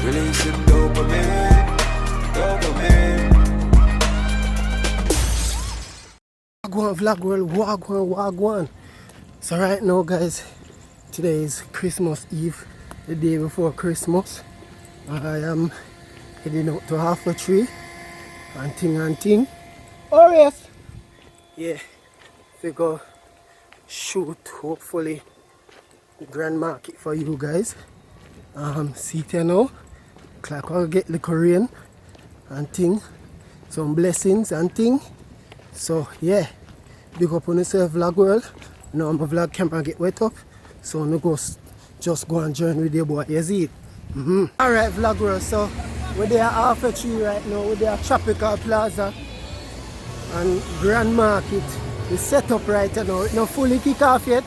Releasing dopamine, dopamine. Wagwan vlog world, wagwan. So right now guys, today is Christmas Eve, the day before Christmas. I am heading out to half a tree and ting. Oh yes! Yeah, we go shoot hopefully the grand market for you guys. See it here now. Like I'll get the Korean and thing, some blessings and thing. So yeah, big up on yourself vlog world. Now my vlog camera get wet up, so no go just go and join with your boy. You see it? Alright vlog world, so we're there at half a tree right now. We're there at Tropical Plaza and Grand Market. We set up right now. It's not fully kick off yet,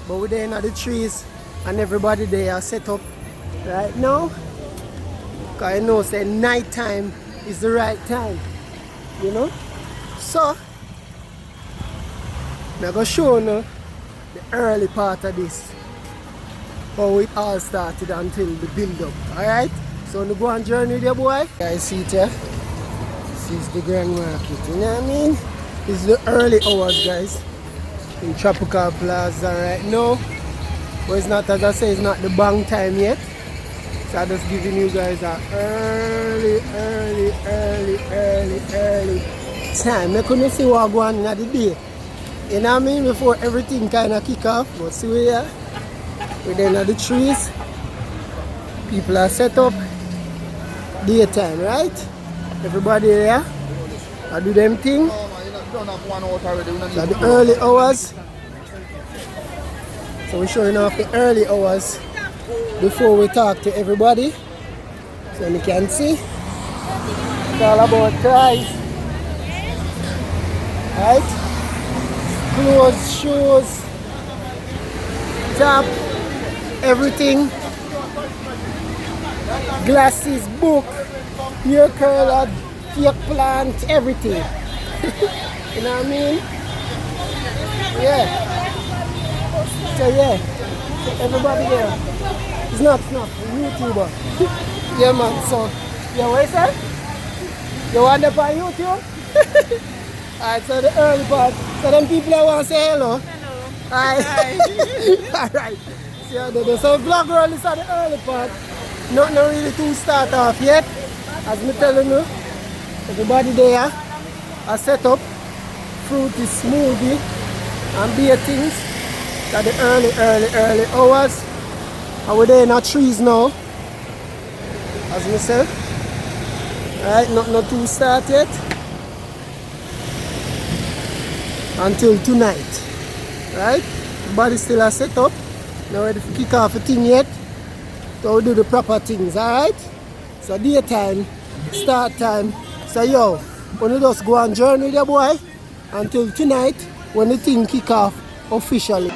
but we're there in the trees and everybody there are set up right now. Cause I know say night time is the right time, you know. So I'm gonna show you the early part of this, how it all started until the build up. Alright? So we go on journey with your boy. Guys, see it here? This is the Grand Market, you know what I mean? This is the early hours guys in Tropical Plaza right now. But it's not, as I say, it's not the bang time yet. So I'm just giving you guys a early time. I couldn't see what going on in the day. You know what I mean? Before everything kind of kick off. But see where here? We're there in the trees. People are set up. Daytime, right? Everybody there. I do them thing. So the early hours. So we're showing off the early hours before we talk to everybody. So you can see. It's all about price. Right? Clothes, shoes, top, everything. Glasses, book, hair curler, fake plant, everything. You know what I mean? Yeah. So yeah, so everybody there. It's not a YouTuber. Yeah man, so yeah, what you say? You want up on YouTube? Alright, so the early part. So them people that want to say hello. Hello. Alright. Alright. So vlog world is at the early part. Not really to start off yet. As me telling you, everybody there are set up. Fruity smoothie and beer things at the early hours. And we're there in our trees now. As me said. Alright, not to start yet. Until tonight. Right? Everybody still are set up. Not ready to kick off a thing yet. So we do the proper things, alright? So daytime, start time. So yo, when you just go on journey with your boy until tonight when the thing kick off officially.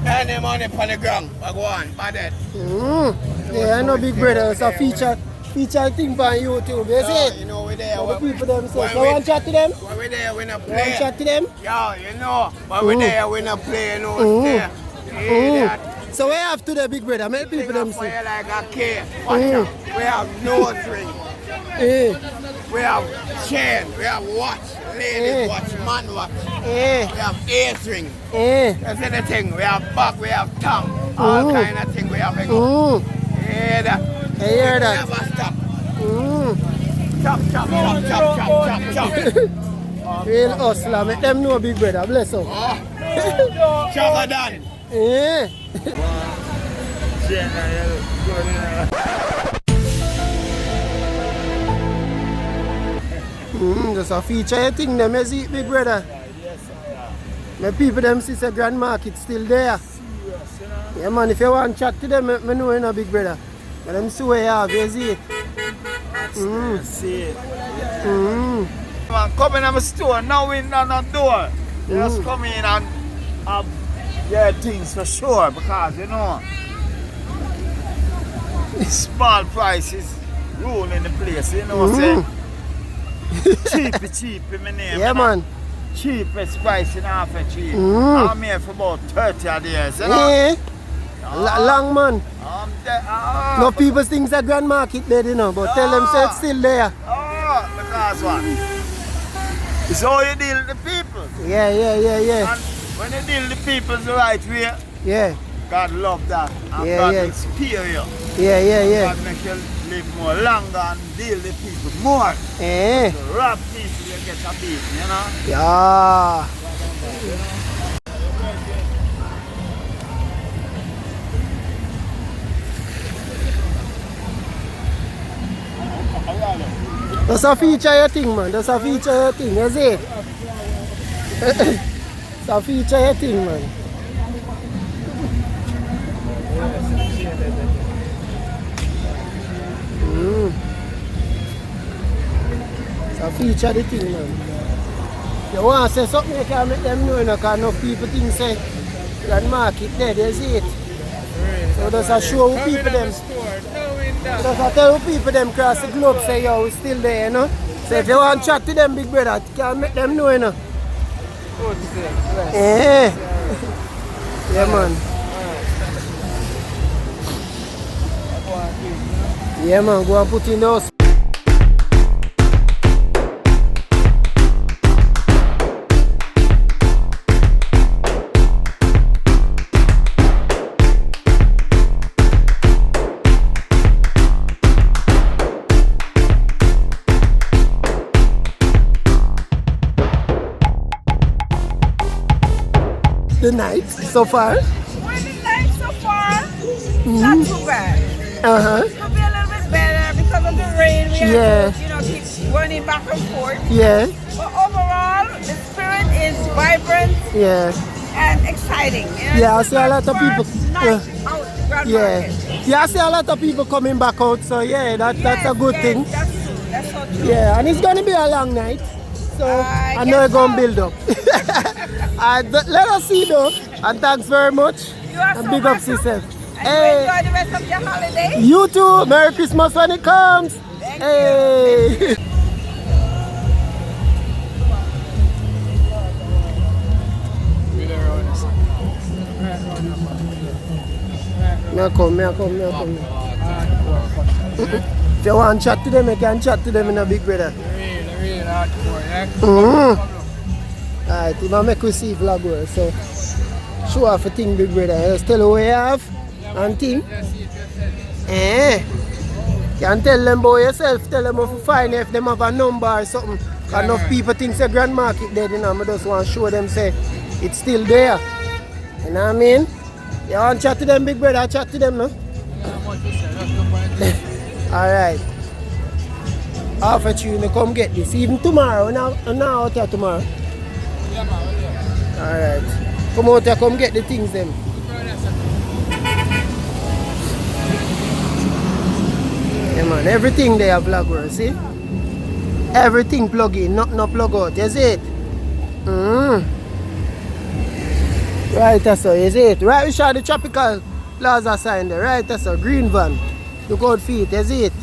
Any money for the ground, I go on, bad it. Yeah, I know Big Brother, it's a feature thing on YouTube, you see? You know we're there. So the people themselves, you want to chat to them? When we're there, we not You want play. to chat to them? Yeah, you know, when we're there, we not play, you know, So we have to the Big Brother, make people them see. like a key. Watch out. We have nose ring. We have chain, we have watch, ladies watch, man watch. We have ears ring. That's the thing. We have back, we have tongue. All kind of thing we have. Hear that? Hear that? Never stop. Chop. Real hustler, make them know Big Brother, bless them. Chugga done. Just a feature thing, them is it, Big Brother. Yes, sir. My people them see the Grand Market still there. Serious, you know? Yeah man, if you want to chat to them, I know you know big brother. But them see where you have, you see it. See it. Mm. Come in my store, now in on the door. Just come in and get things for sure because you know small prices ruling the place, you know what I'm saying? cheap in my name. Yeah man. Cheapest price in half a cheap. I'm here for about 30 odd years, you know? Yeah. Long man. No people think the Grand Market there, you know, but tell them say it's still there. Oh, because what? It's how you deal with the people. Yeah. And when you deal with the people the right way, Yeah. God love that. And God will spare you. Yeah. God make you live more longer and deal with people more. Eh. To rob people, you get a beat, you know? Yeah. That's a feature your thing, man. That's a feature your thing, you see? That's a feature your thing, man. It's a feature the thing, man. You want to say something, you can make them know, you know, because enough people think say Grand Market there, you see it. So that's a show who people them. Just tell people them across the globe say yo, we still there, you know. So if you want to chat to them big brother, you can make them know, you know. Yeah. Yeah man. Yeah man, go and put in those. The night so far? Well, the night so far, not too bad. It could be a little bit better because of the rain. We have to, you know, keep running back and forth. Yeah. But overall, the spirit is vibrant and exciting. You know, Yeah, I see a lot of people. Night out Grand Market. Yeah, I see a lot of people coming back out, so yeah, that's a good thing. That's true. That's so true. Yeah, and it's gonna be a long night. So I know it's gonna build up. Let us see though. And thanks very much. You are and so big up welcome. yourself. And you enjoy the rest of your holiday. You too. Merry Christmas when it comes. Thank you. Me come. If you want to chat to them, you can chat to them in a big brother. Really hardcore, yeah? Alright, you might make we see vlog well, so show off a thing big brother. Just tell what you have and thing. Can tell them about yourself, tell them if you find if them have a number or something. Yeah, enough people think say Grand Market dead, you know, I just want to show them say it's still there. You know what I mean? You want to chat to them big brother, chat to them, no? Alright. Half a tune, come get this. Even tomorrow, now out here tomorrow. Yeah, man, Alright. Come out here, come get the things them. Yeah man, everything they have vlogger, see? Everything plug in, not no plug out, you see it? Right, that's so, you see it? Right, we show the tropical plaza sign there, right, that's a green van. Look out feet, you see it?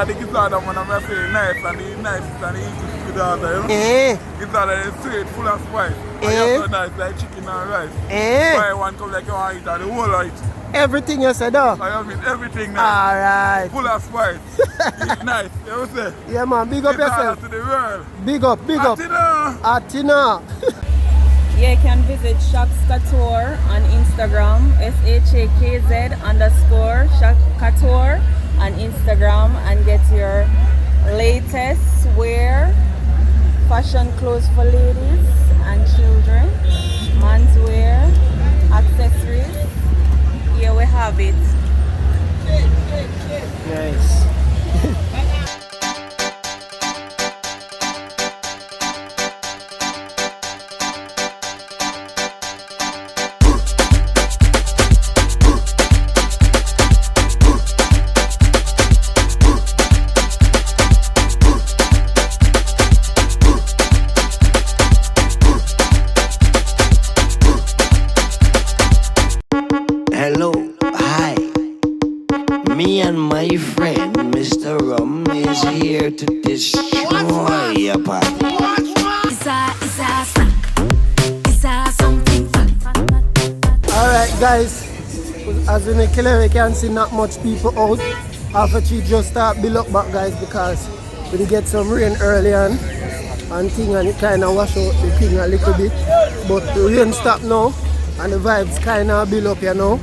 The guitar that one of my favorite knife and the knife and the easy guitar, you know? Guitar that is straight, full of spice. And you have to knife like chicken and rice. Buy one come like you want to eat and the whole of it. Everything you said, though? I have it, everything now. Alright. Full of spice. It's nice, you know what I'm saying? Yeah man, big up yourself. To the world. Big up. Atina. Yeah, you can visit Shops Couture on Instagram, SHAKZ_Shop Couture on Instagram and get your latest wear fashion clothes for ladies and children, men's wear, accessories. Here we have it. Nice. Hello, hi. Me and my friend Mr. Rum is here to destroy your party. Alright guys, as in the killer we can see not much people out. After she just start build up back guys because we did get some rain early on and thing and it kinda wash out the thing a little bit. But the rain stop now and the vibes kinda build up, you know.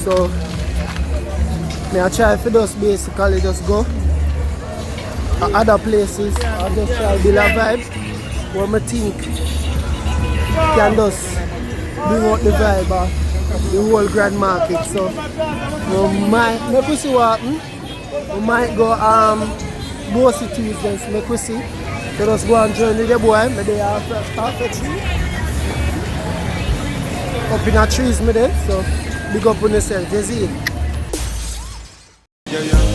So I try to just basically just go to other places and just try to build a vibe where I think can just bring out the vibe of the whole Grand Market. So we might make we see what happen. We might go go see Tuesdays, make we see. So just go and join with the boy, me there after tree. Up in the trees me there, so big up on yourself, you see? Yeah.